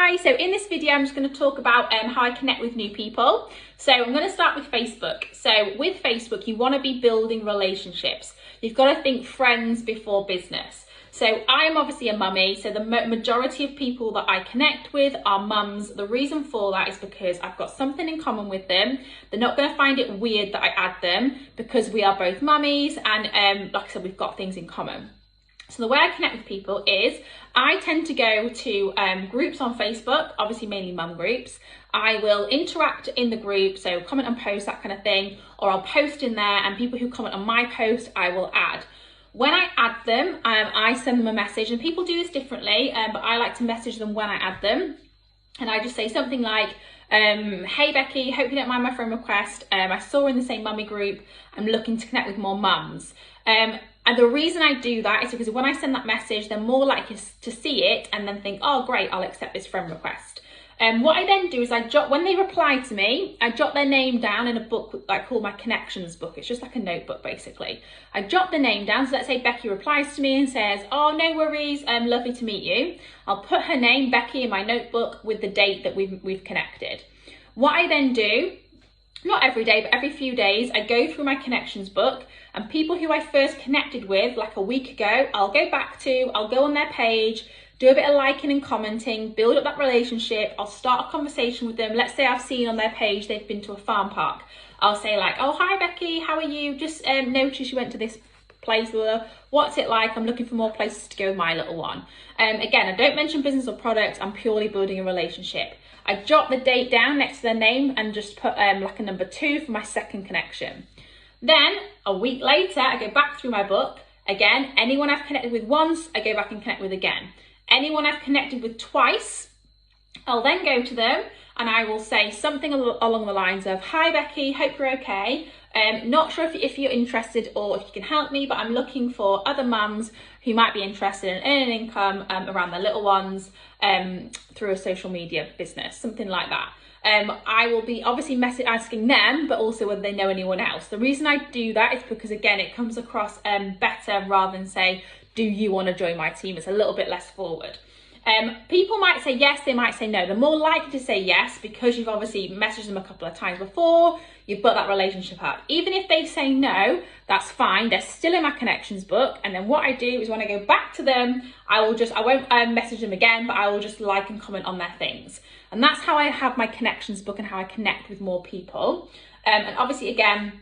Hi, so in this video I'm just going to talk about how I connect with new people. So I'm going to start with Facebook. So with Facebook you want to be building relationships. You've got to think friends before business. So I am obviously a mummy, so the majority of people that I connect with are mums. The reason for that is because I've got something in common with them. They're not going to find it weird that I add them because we are both mummies and like I said, we've got things in common. So the way I connect with people is I tend to go to groups on Facebook, obviously mainly mum groups. I will interact in the group, so comment and post, that kind of thing, or I'll post in there and people who comment on my post, I will add. When I add them, I send them a message, and people do this differently, but I like to message them when I add them. And I just say something like, hey Becky, hope you don't mind my friend request. I saw we're in the same mummy group. I'm looking to connect with more mums. And the reason I do that is because when I send that message, they're more likely to see it and then think, oh great, I'll accept this friend request. What I then do is when they reply to me, I jot their name down in a book I call my connections book. It's just like a notebook basically. I jot the name down, so let's say Becky replies to me and says, oh no worries, lovely to meet you. I'll put her name, Becky, in my notebook with the date that we've connected. What I then do, not every day, but every few days, I go through my connections book, and people who I first connected with like a week ago, I'll go on their page, do a bit of liking and commenting, build up that relationship. I'll start a conversation with them. Let's say I've seen on their page they've been to a farm park. I'll say like, oh hi Becky, how are you? Just noticed you went to this place. What's it like? I'm looking for more places to go with my little one. Again, I don't mention business or product. I'm purely building a relationship. I jot the date down next to their name and just put like a number 2 for my second connection. Then a week later, I go back through my book. Again, anyone I've connected with once, I go back and connect with again. Anyone I've connected with twice, I'll then go to them and I will say something along the lines of, hi Becky, hope you're okay. Not sure if you're interested or if you can help me, but I'm looking for other mums who might be interested in earning income around their little ones through a social media business, something like that. I will be obviously asking them, but also whether they know anyone else. The reason I do that is because, again, it comes across better rather than say, do you want to join my team? It's a little bit less forward. People might say yes, they might say no. They're more likely to say yes because you've obviously messaged them a couple of times before, you've built that relationship up. Even if they say no, that's fine. They're still in my connections book. And then what I do is when I go back to them, I won't message them again, but I will just like and comment on their things. And that's how I have my connections book and how I connect with more people. And obviously, again,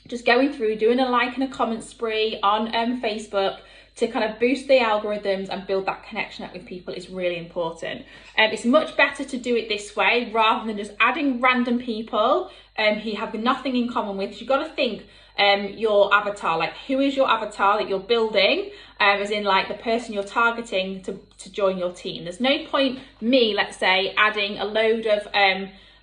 just going through, doing a like and a comment spree on Facebook to kind of boost the algorithms and build that connection up with people is really important. It's much better to do it this way rather than just adding random people who have nothing in common with. You've got to think your avatar, like who is your avatar that you're building, as in like the person you're targeting to join your team. There's no point me, let's say, adding a load of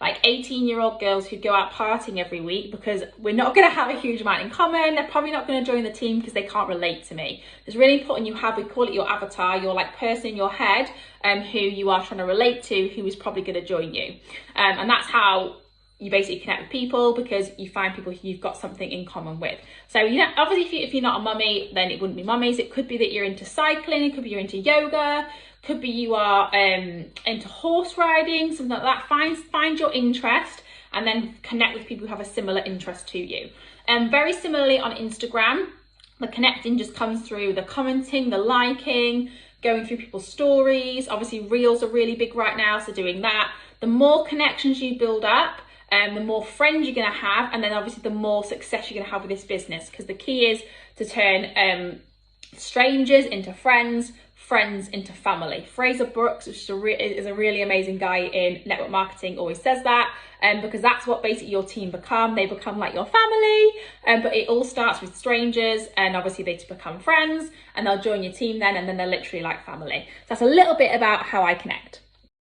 like 18-year-old girls who go out partying every week because we're not going to have a huge amount in common. They're probably not going to join the team because they can't relate to me. It's really important we call it your avatar, your like person in your head who you are trying to relate to, who is probably going to join you. And that's how you basically connect with people, because you find people who you've got something in common with. So, you know, obviously if you're not a mummy, then it wouldn't be mummies. It could be that you're into cycling, it could be you're into yoga, could be you are into horse riding, something like that. Find your interest and then connect with people who have a similar interest to you. Very similarly on Instagram, the connecting just comes through the commenting, the liking, going through people's stories. Obviously reels are really big right now, so doing that. The more connections you build up, the more friends you're going to have, and then obviously the more success you're going to have with this business, because the key is to turn strangers into friends, friends into family. Fraser Brooks, which is a really amazing guy in network marketing, always says that, because that's what basically your team become. They become like your family, but it all starts with strangers, and obviously they become friends, and they'll join your team then, and then they're literally like family. So that's a little bit about how I connect.